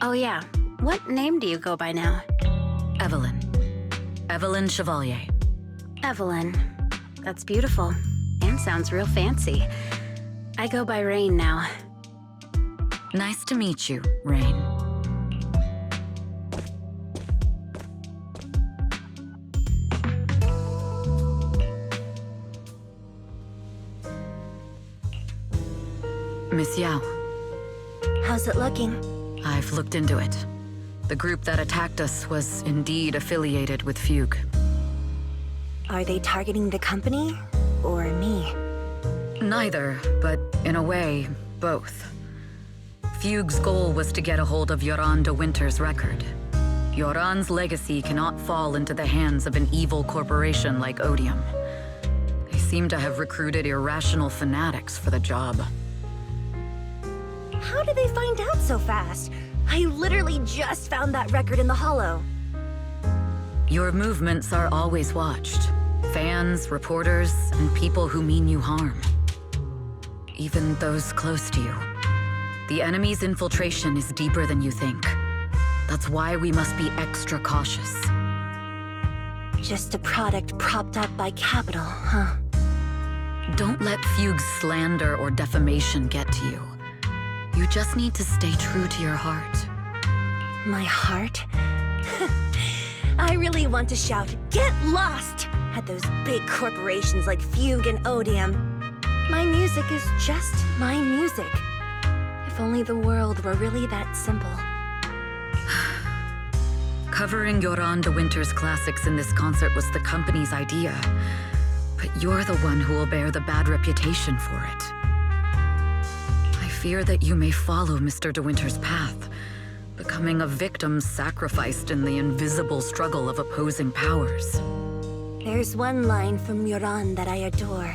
Oh yeah, what name do you go by now? Evelyn. Evelyn Chevalier. Evelyn. That's beautiful, and sounds real fancy. I go by Rain now. Nice to meet you, Rain. Miss Yao. How's it looking? I've looked into it. The group that attacked us was indeed affiliated with Fugue. Are they targeting the company or me? Neither, but in a way, both. Fugue's goal was to get a hold of Yoran de Winter's record. Yoran's legacy cannot fall into the hands of an evil corporation like Odium. They seem to have recruited irrational fanatics for the job. How did they find out so fast? I literally just found that record in the Hollow. Your movements are always watched. Fans, reporters, and people who mean you harm. Even those close to you. The enemy's infiltration is deeper than you think. That's why we must be extra cautious. Just a product propped up by capital, huh? Don't let Fugue's slander or defamation get to you. You just need to stay true to your heart. My heart? I really want to shout, "Get lost!" at those big corporations like Fugue and Odium. My music is just my music. If only the world were really that simple. Covering Yoran de Winter's classics in this concert was the company's idea. But you're the one who will bear the bad reputation for it. I fear that you may follow Mr. de Winter's path, becoming a victim sacrificed in the invisible struggle of opposing powers. There's one line from Yoran that I adore.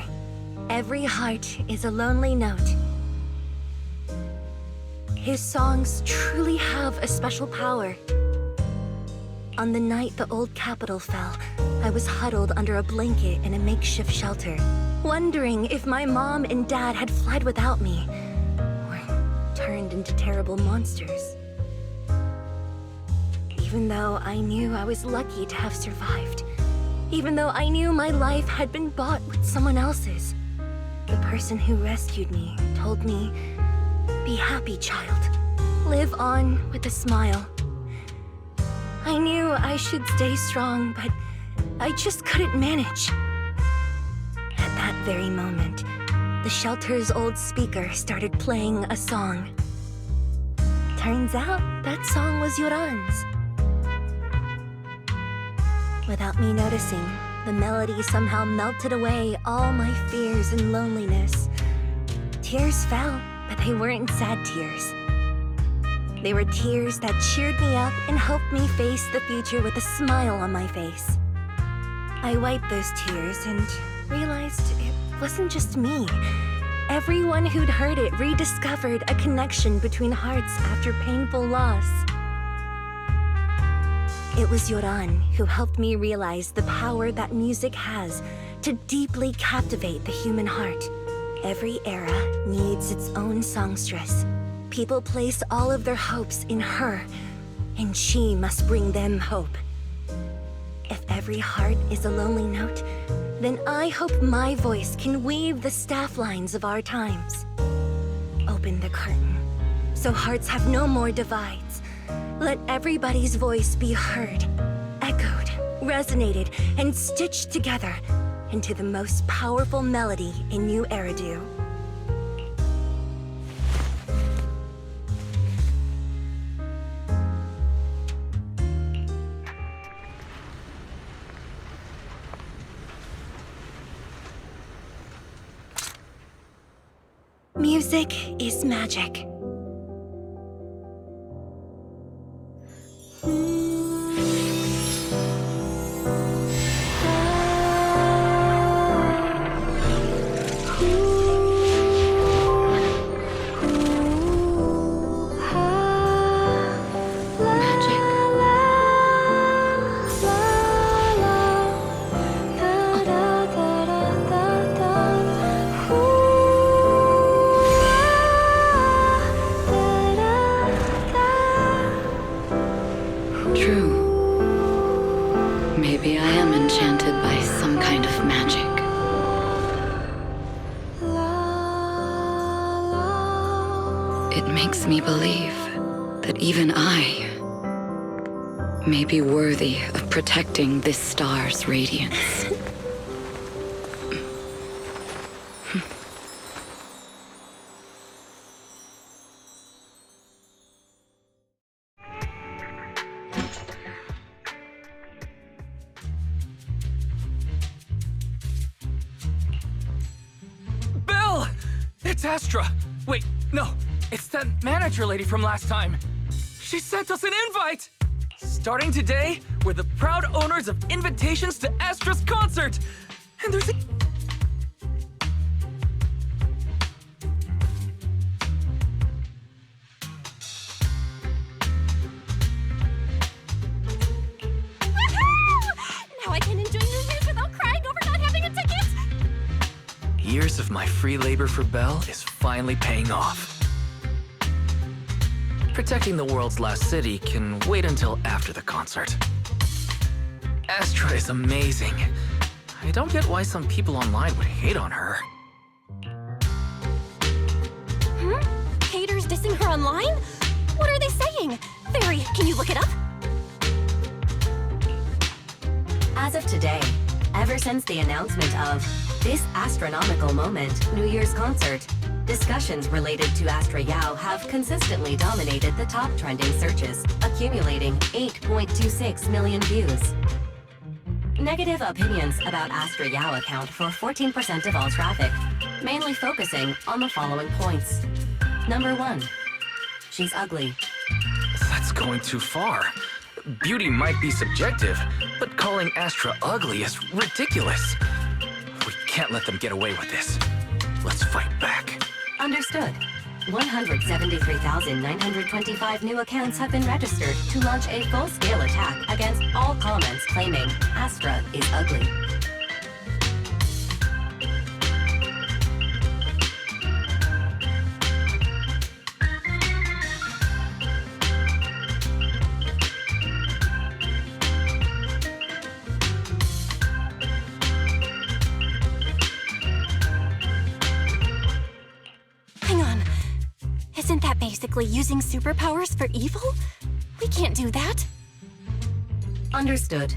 Every heart is a lonely note. His songs truly have a special power. On the night the old capital fell, I was huddled under a blanket in a makeshift shelter, wondering if my mom and dad had fled without me, or turned into terrible monsters. Even though I knew I was lucky to have survived, even though I knew my life had been bought with someone else's, the person who rescued me told me, "Be happy, child. Live on with a smile." I knew I should stay strong, but I just couldn't manage. At that very moment, the shelter's old speaker started playing a song. Turns out, that song was Yoran's. Without me noticing, the melody somehow melted away all my fears and loneliness. Tears fell, but they weren't sad tears. They were tears that cheered me up and helped me face the future with a smile on my face. I wiped those tears and realized it wasn't just me. Everyone who'd heard it rediscovered a connection between hearts after painful loss. It was Yoran who helped me realize the power that music has to deeply captivate the human heart. Every era needs its own songstress. People place all of their hopes in her, and she must bring them hope. If every heart is a lonely note, then I hope my voice can weave the staff lines of our times. Open the curtain, so hearts have no more divides. Let everybody's voice be heard, echoed, resonated, and stitched together into the most powerful melody in New Eridu. Music is magic. Maybe I am enchanted by some kind of magic. It makes me believe that even I may be worthy of protecting this star's radiance. Belle! It's Astra! Wait, no, it's that manager lady from last time. She sent us an invite! Starting today, we're the proud owners of invitations to Astra's concert! And there's a... Now I can enjoy New Year's without crying over not having a ticket! Years of my free labor for Belle is finally paying off. Protecting the world's last city can wait until after the concert. Astra is amazing. I don't get why some people online would hate on her. Haters dissing her online? What are they saying? Fairy, can you look it up? As of today, ever since the announcement of this astronomical moment, New Year's concert, discussions related to Astra Yao have consistently dominated the top trending searches, accumulating 8.26 million views. Negative opinions about Astra Yao account for 14% of all traffic, mainly focusing on the following points. Number 1, she's ugly. That's going too far. Beauty might be subjective, but calling Astra ugly is ridiculous. We can't let them get away with this. Let's fight back. Understood. 173,925 new accounts have been registered to launch a full-scale attack against all comments claiming Astra is ugly. Hang on. Isn't that basically using superpowers for evil? We can't do that. Understood.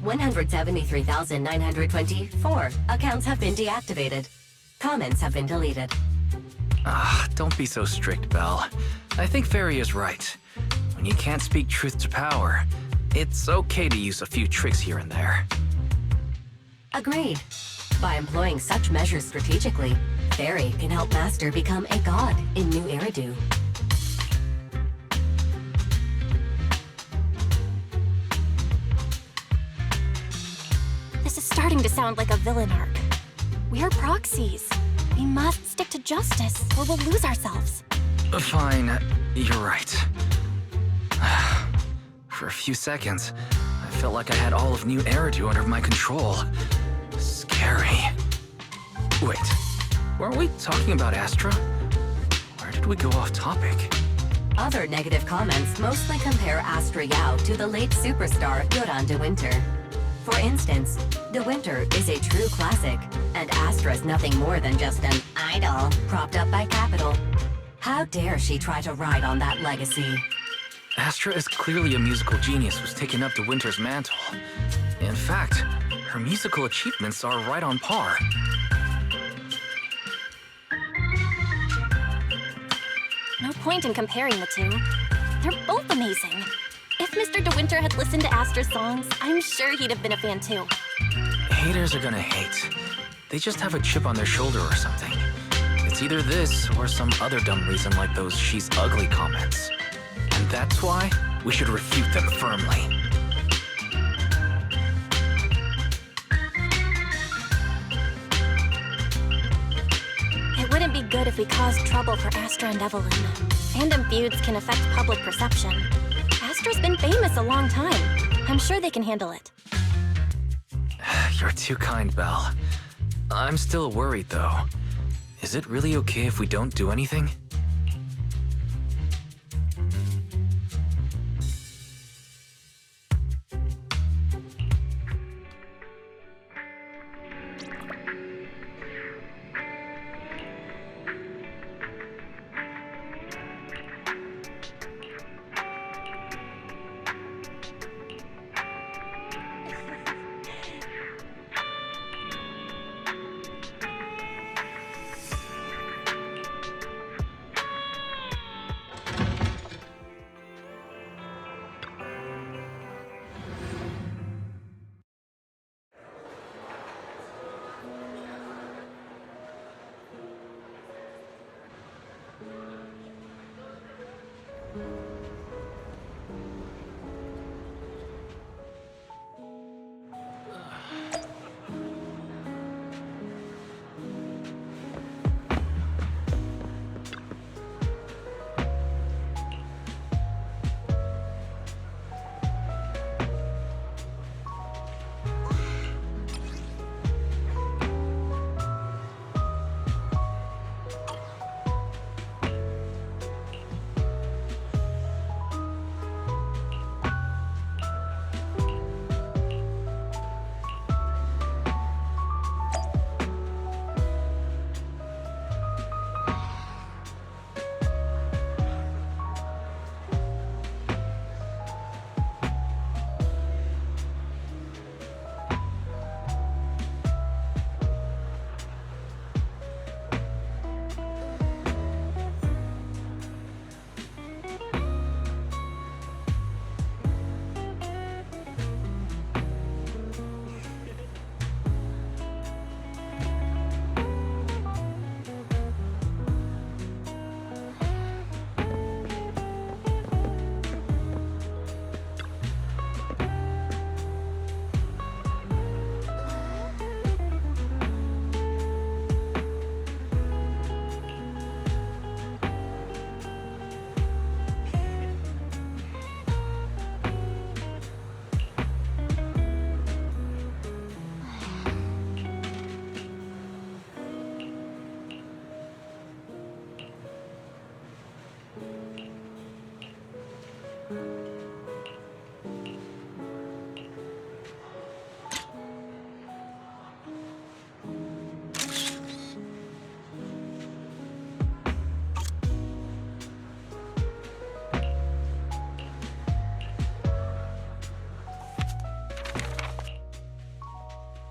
173,924 accounts have been deactivated. Comments have been deleted. Don't be so strict, Belle. I think Fairy is right. When you can't speak truth to power, it's okay to use a few tricks here and there. Agreed. By employing such measures strategically, Fairy can help Master become a god in New Eridu. This is starting to sound like a villain arc. We're proxies. We must stick to justice or we'll lose ourselves. Fine, you're right. For a few seconds, I felt like I had all of New Eridu under my control. Scary. Wait, weren't we talking about Astra? Where did we go off topic? Other negative comments mostly compare Astra Yao to the late superstar Yoran de Winter. For instance, De Winter is a true classic, and Astra's nothing more than just an idol propped up by capital. How dare she try to ride on that legacy? Astra is clearly a musical genius who's taken up De Winter's mantle. In fact, her musical achievements are right on par. No point in comparing the two. They're both amazing. If Mr. De Winter had listened to Astra's songs, I'm sure he'd have been a fan too. Haters are gonna hate. They just have a chip on their shoulder or something. It's either this or some other dumb reason like those "she's ugly" comments. And that's why we should refute them firmly. It wouldn't be good if we caused trouble for Astra and Evelyn. Fandom feuds can affect public perception. Astra's been famous a long time. I'm sure they can handle it. You're too kind, Belle. I'm still worried, though. Is it really okay if we don't do anything?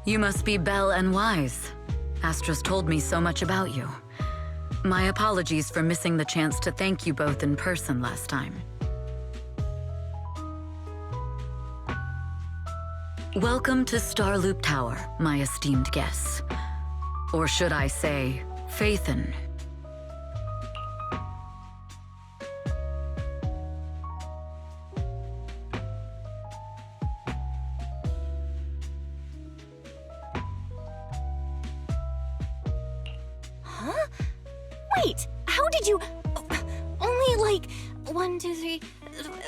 You must be Belle and Wise. Astra's told me so much about you. My apologies for missing the chance to thank you both in person last time. Welcome to Starloop Tower, my esteemed guests. Or should I say, Faithin. Huh? Wait, how did you... Only like 1, 2, 3...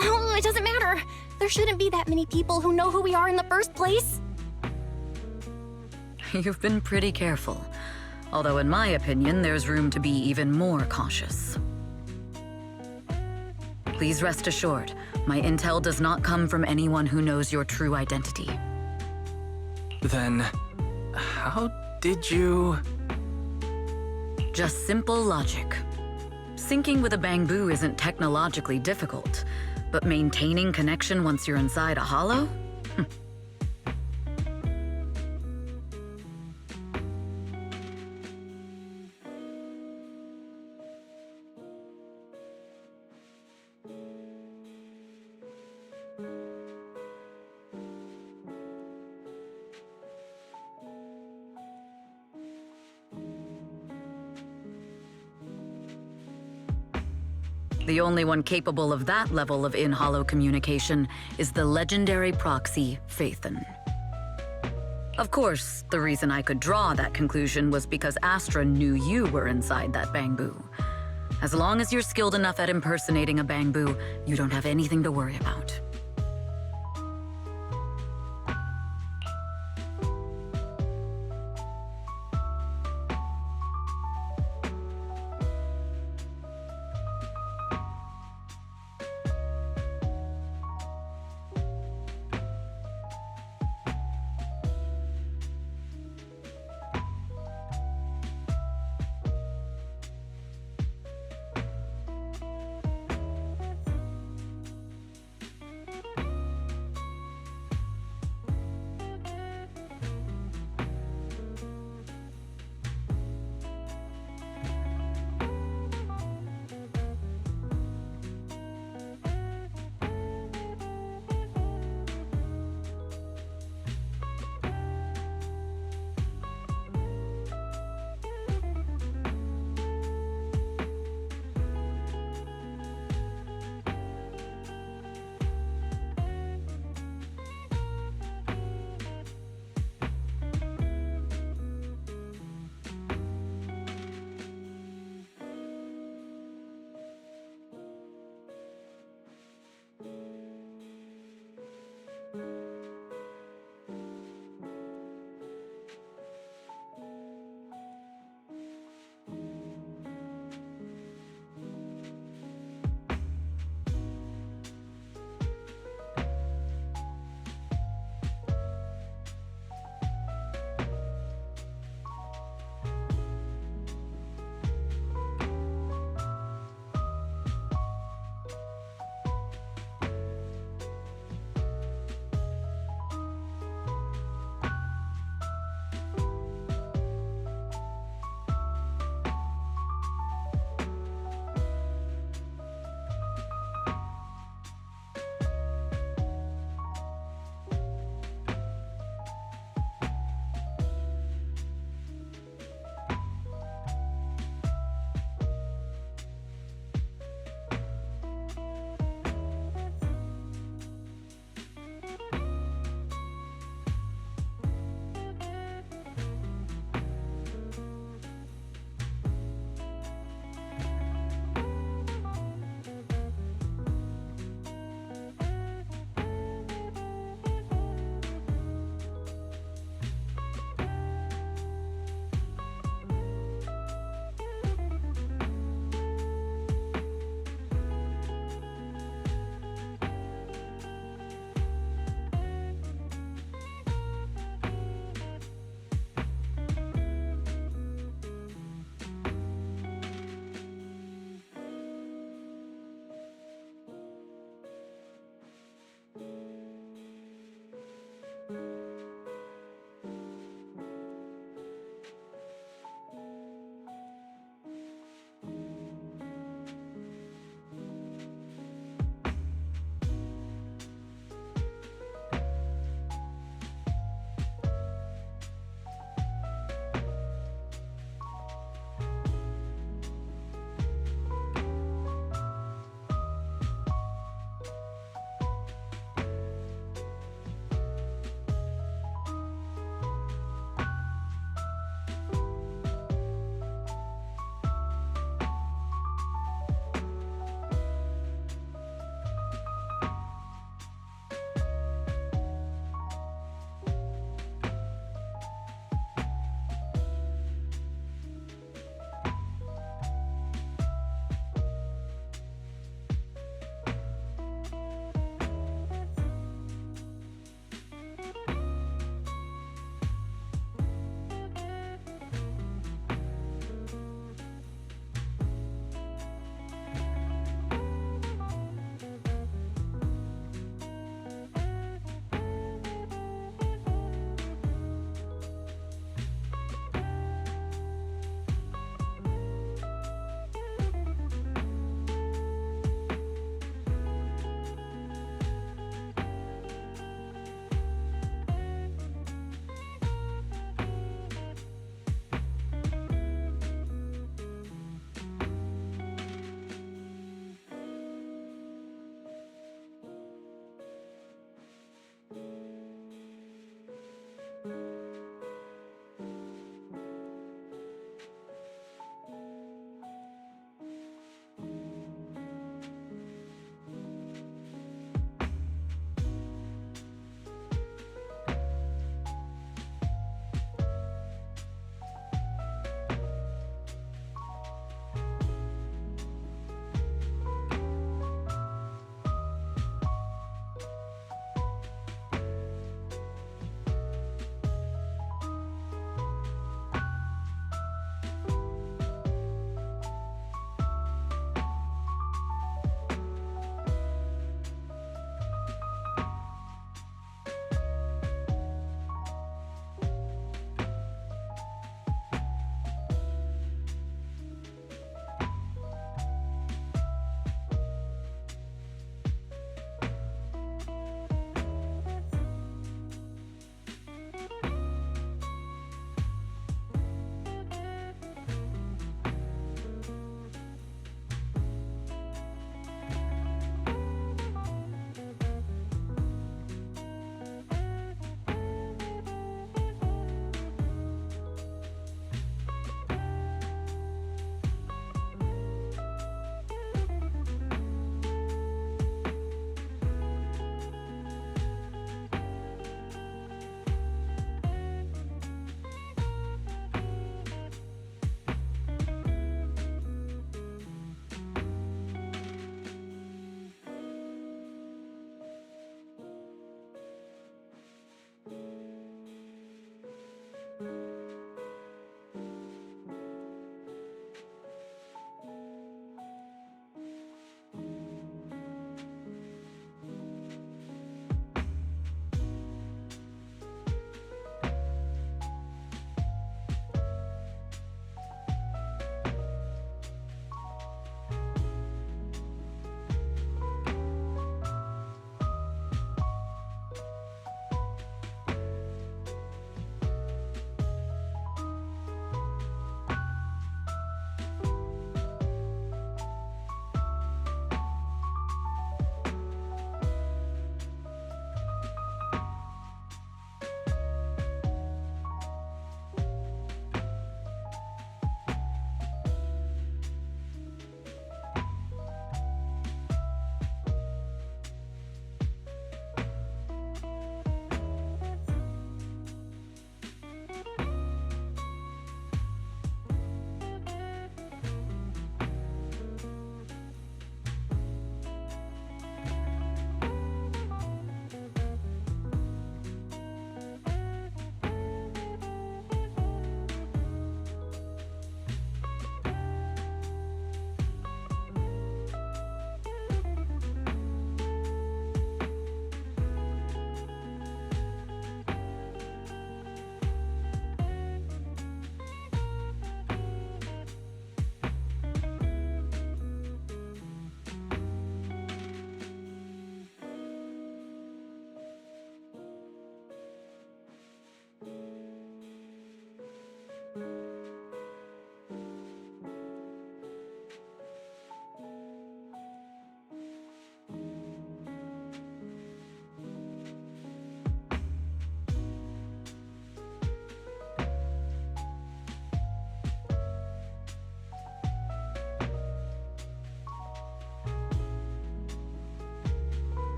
Oh, it doesn't matter. There shouldn't be that many people who know who we are in the first place. You've been pretty careful. Although in my opinion, there's room to be even more cautious. Please rest assured, my intel does not come from anyone who knows your true identity. Then, how did you... Just simple logic. Syncing with a bamboo isn't technologically difficult, but maintaining connection once you're inside a hollow? The only one capable of that level of in-hollow communication is the legendary proxy, Faithin. Of course, the reason I could draw that conclusion was because Astra knew you were inside that bamboo. As long as you're skilled enough at impersonating a bamboo, you don't have anything to worry about.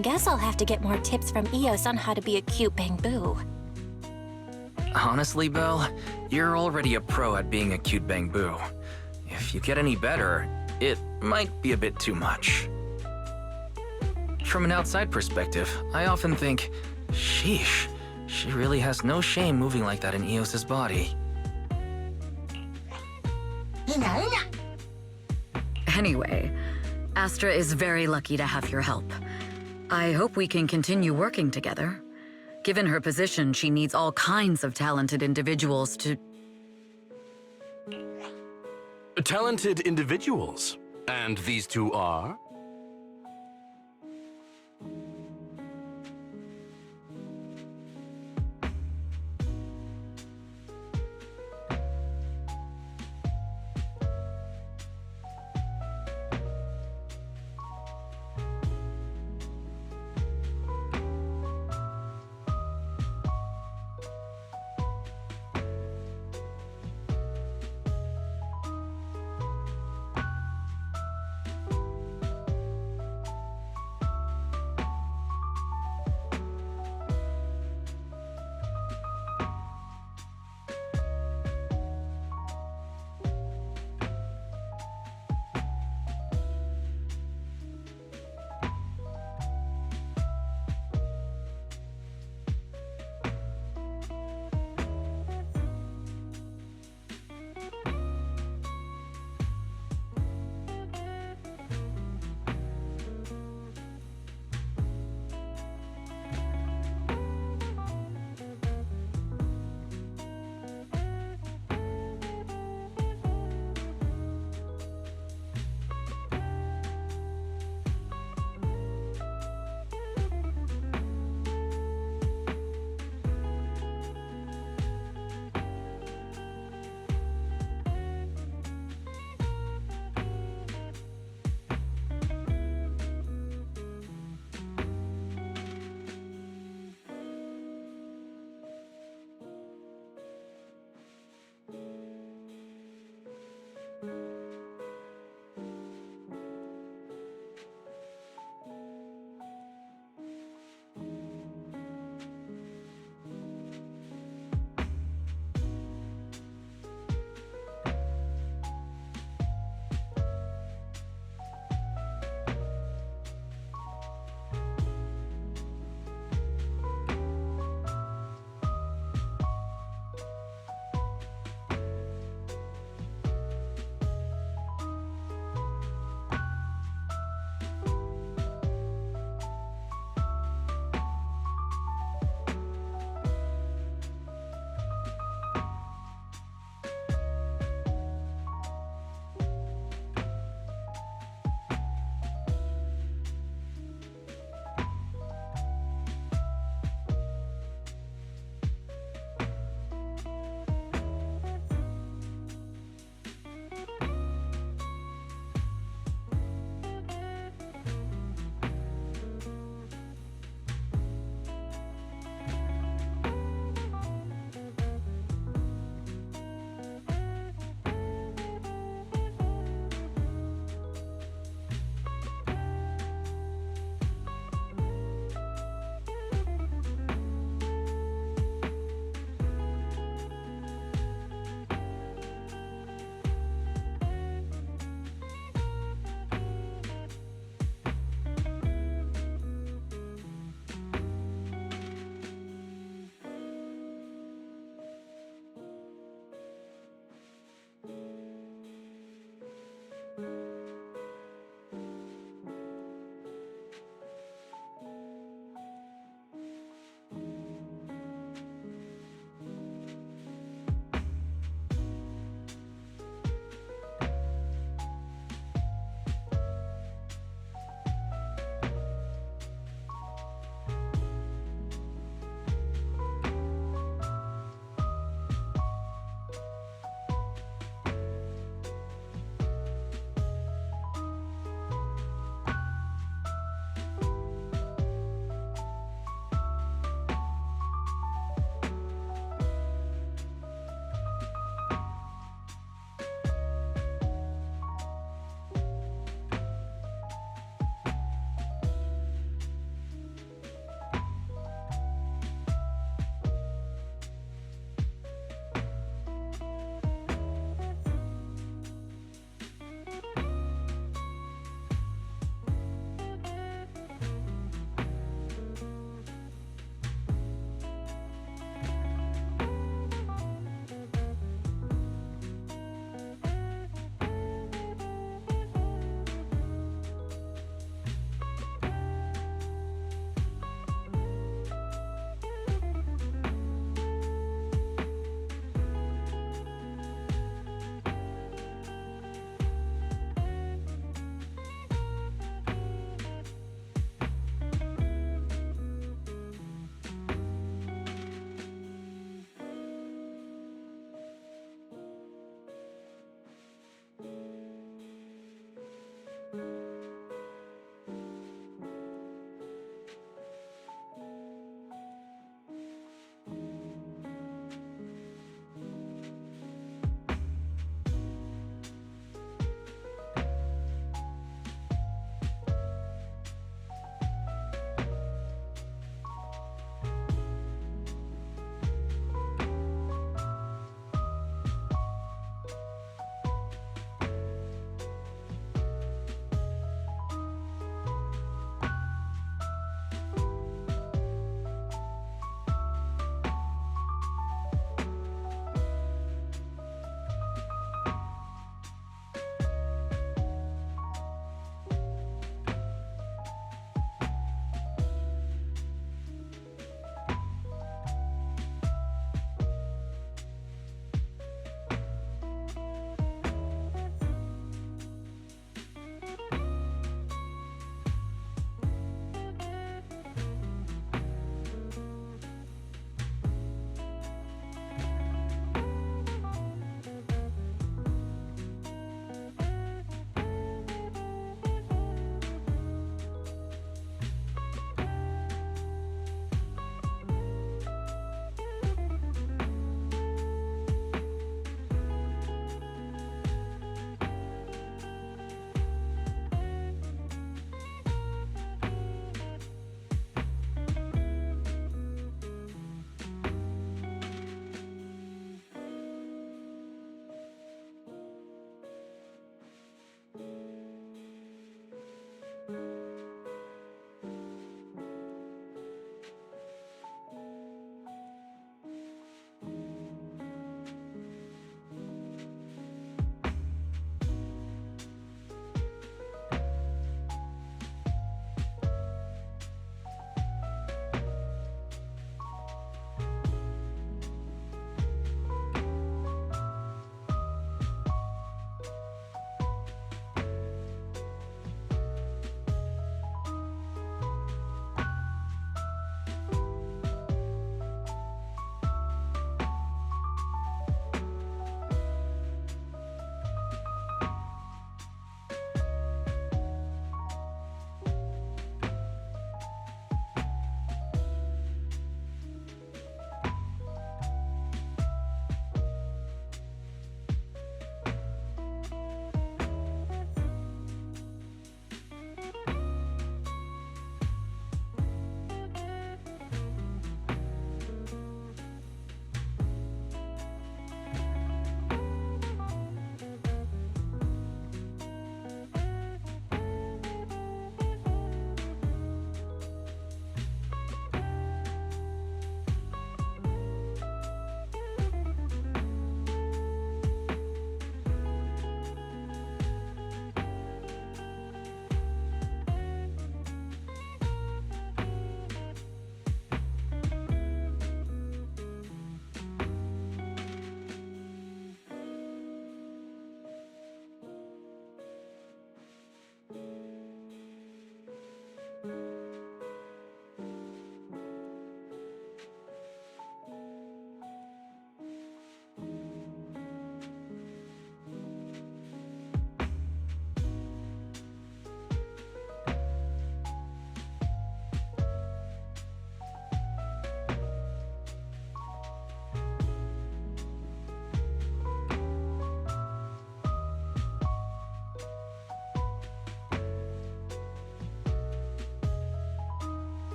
Guess I'll have to get more tips from Eos on how to be a cute bamboo. Honestly, Belle, you're already a pro at being a cute bamboo. If you get any better, it might be a bit too much. From an outside perspective, I often think, sheesh, she really has no shame moving like that in Eos's body. Anyway, Astra is very lucky to have your help. I hope we can continue working together. Given her position, she needs all kinds of talented individuals to... Talented individuals? And these two are?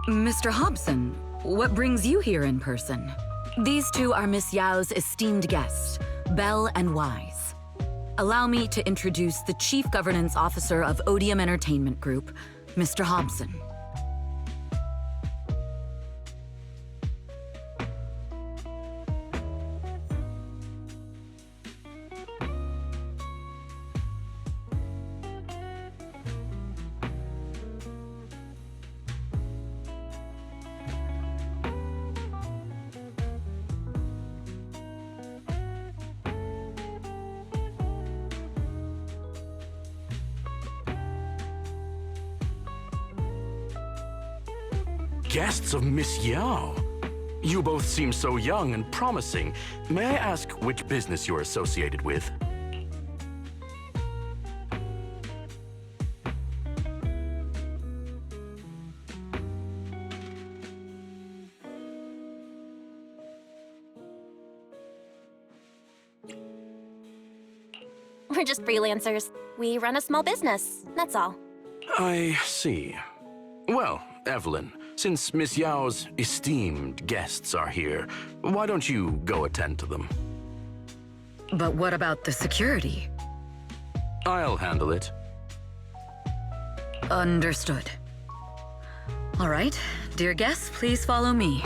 Mr. Hobson, what brings you here in person? These two are Miss Yao's esteemed guests, Belle and Wise. Allow me to introduce the Chief Governance Officer of Odium Entertainment Group, Mr. Hobson. Guests of Miss Yao. You both seem so young and promising. May I ask which business you're associated with? We're just freelancers. We run a small business, that's all. I see. Well, Evelyn, since Miss Yao's esteemed guests are here, why don't you go attend to them? But what about the security? I'll handle it. Understood. All right, dear guests, please follow me.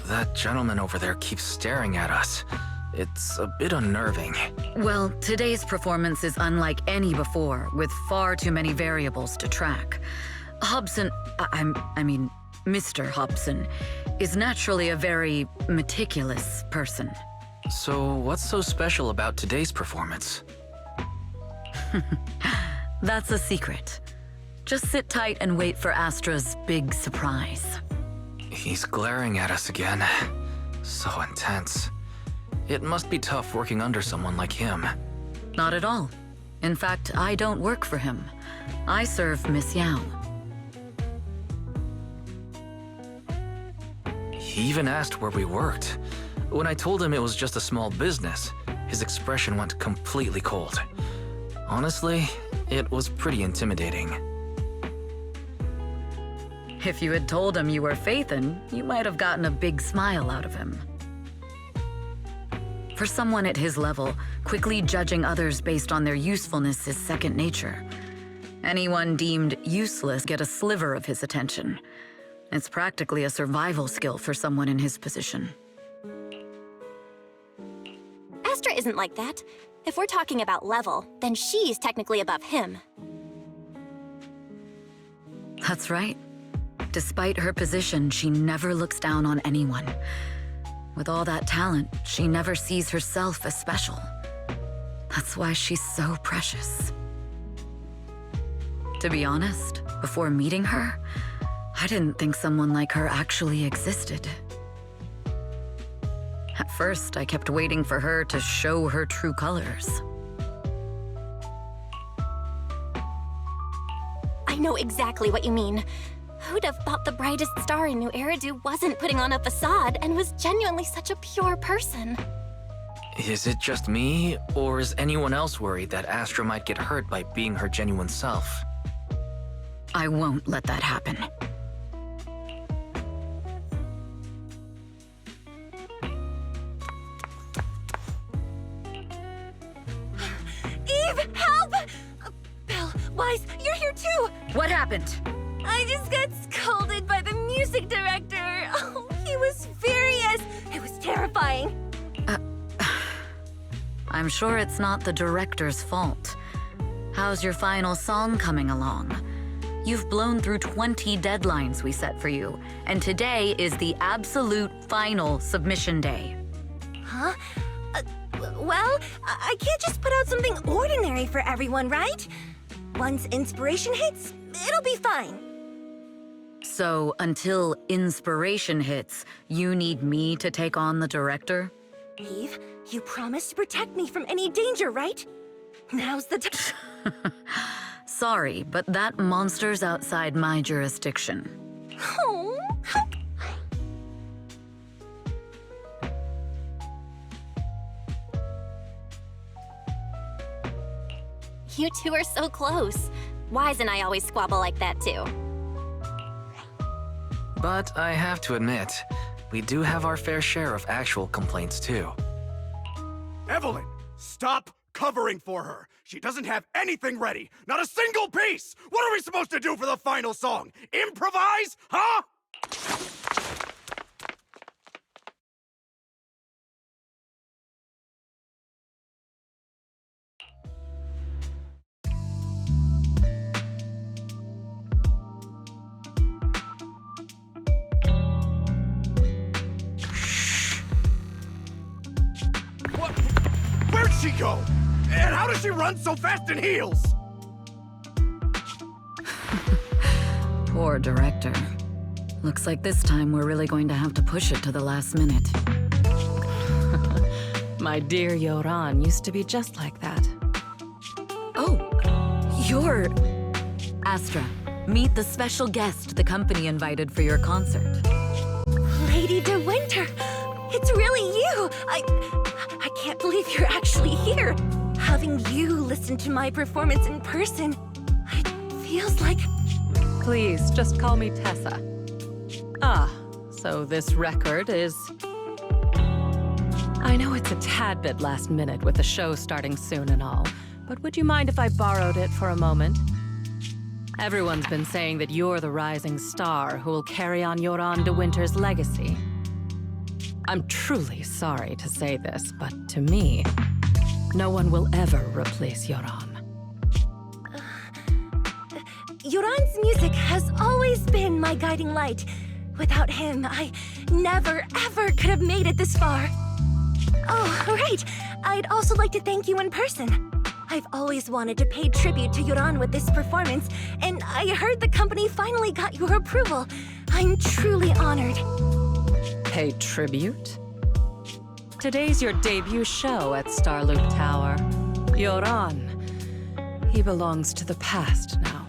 That gentleman over there keeps staring at us. It's a bit unnerving. Well, today's performance is unlike any before, with far too many variables to track. Hobson, I mean, Mr. Hobson, is naturally a very meticulous person. So what's so special about today's performance? That's a secret. Just sit tight and wait for Astra's big surprise. He's glaring at us again. So intense. It must be tough working under someone like him. Not at all. In fact, I don't work for him. I serve Miss Yao. He even asked where we worked. When I told him it was just a small business, his expression went completely cold. Honestly, it was pretty intimidating. If you had told him you were Phaethon, you might have gotten a big smile out of him. For someone at his level, quickly judging others based on their usefulness is second nature. Anyone deemed useless get a sliver of his attention. It's practically a survival skill for someone in his position. Astra isn't like that. If we're talking about level, then she's technically above him. That's right. Despite her position, she never looks down on anyone. With all that talent, she never sees herself as special. That's why she's so precious. To be honest, before meeting her, I didn't think someone like her actually existed. At first, I kept waiting for her to show her true colors. I know exactly what you mean. Who'd have thought the brightest star in New Eridu wasn't putting on a facade and was genuinely such a pure person? Is it just me, or is anyone else worried that Astra might get hurt by being her genuine self? I won't let that happen. Eve, help! Belle, Wise, you're here too! What happened? I just got scolded by the music director. Oh, he was furious. It was terrifying. I'm sure it's not the director's fault. How's your final song coming along? You've blown through 20 deadlines we set for you, and today is the absolute final submission day. Huh? Well, I can't just put out something ordinary for everyone, right? Once inspiration hits, it'll be fine. So, until inspiration hits, you need me to take on the director? Eve, you promised to protect me from any danger, right? Now's the time. Sorry, but that monster's outside my jurisdiction. Oh, You two are so close. Wise and I always squabble like that too. But I have to admit, we do have our fair share of actual complaints too. Evelyn, stop covering for her. She doesn't have anything ready. Not a single piece. What are we supposed to do for the final song? Improvise? Huh? What? Where'd she go? And how does she run so fast in heels? Poor director. Looks like this time we're really going to have to push it to the last minute. My dear Yoran used to be just like that. Oh, you're... Astra, meet the special guest the company invited for your concert. Lady De Winter, it's really you! I can't believe you're actually here. Having you listen to my performance in person, it feels like... Please, just call me Tessa. Ah, so this record is... I know it's a tad bit last minute with the show starting soon and all, but would you mind if I borrowed it for a moment? Everyone's been saying that you're the rising star who will carry on Yoran De Winter's legacy. I'm truly sorry to say this, but to me, no one will ever replace Yoran. Yoran's music has always been my guiding light. Without him, I never, ever could have made it this far. Oh, right. I'd also like to thank you in person. I've always wanted to pay tribute to Yoran with this performance, and I heard the company finally got your approval. I'm truly honored. Pay tribute? Today's your debut show at Starloop Tower. Yoran, he belongs to the past now.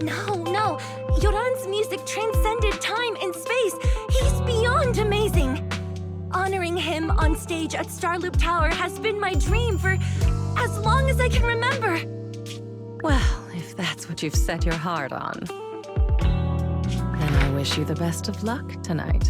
No. Yoran's music transcended time and space. He's beyond amazing. Honoring him on stage at Starloop Tower has been my dream for as long as I can remember. Well, if that's what you've set your heart on, then I wish you the best of luck tonight.